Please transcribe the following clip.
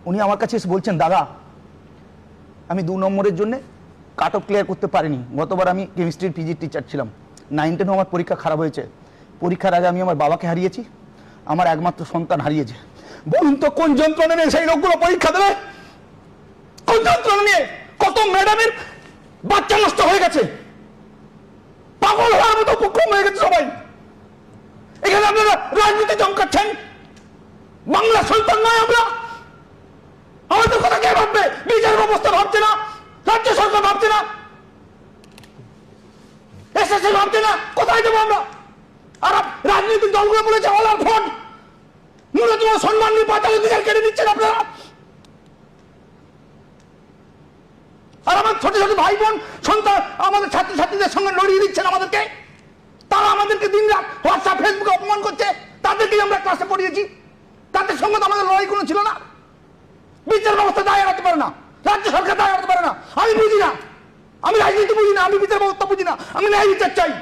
উনি আমার কাছে এসে বলছেন, দাদা আমি 2 নম্বরের জন্য কাট অফ ক্লিয়ার করতে পারিনি। গতবার আমি কেমিস্ট্রির পিজি টিচার ছিলাম, 9-10 আমার পরীক্ষা খারাপ হয়েছে। পরীক্ষার আগে আমি আমার বাবাকে হারিয়েছি, আমার একমাত্র সন্তান হারিয়েছে। বলুন তো কোন যন্ত্রণা নিয়ে সেই লোকগুলো পরীক্ষা দেবে? কোন যন্ত্রণা নিয়ে? কত ম্যাডামের বাচ্চা নষ্ট হয়ে গেছে, পাগল হওয়ার মতো উপক্রম হয়ে গেছে সবাই। এখানে আপনারা রাজনীতি চমকাচ্ছেন। বাংলা সন্তান নয় আমরা? আমাদের কথা কে ভাববে? বিচার ব্যবস্থা ভাবছে না, রাজ্য সরকার ভাবছে না, এসএসসি ভাবছে না, কোথায় যাবো আমরা? আর রাজনৈতিক দলগুলো বলেছে অল আর ফ্রড, ন্যূনতম সম্মান নিয়ে 5 অধিকার কেড়ে নিচ্ছেন আপনারা। আর আমার ছোট ছোট ভাই বোন সন্তান আমাদের ছাত্রছাত্রীদের সঙ্গে লড়িয়ে দিচ্ছেন আমাদেরকে। তারা আমাদেরকে দিন রাত হোয়াটসঅ্যাপ ফেসবুকে অপমান করছে, তাদেরকেই আমরা ক্লাসে পড়িয়েছি, তাদের সঙ্গে তো আমাদের লড়াই কোনো ছিল না। বিচার ব্যবস্থা দায় এড়াতে পারে না, রাজ্য সরকার দায় এড়াতে পারে না। আমি বুঝি না, আমি রাজনীতি বুঝি না, আমি বিচার ব্যবস্থা বুঝি না, আমি ন্যায় বিচার চাই।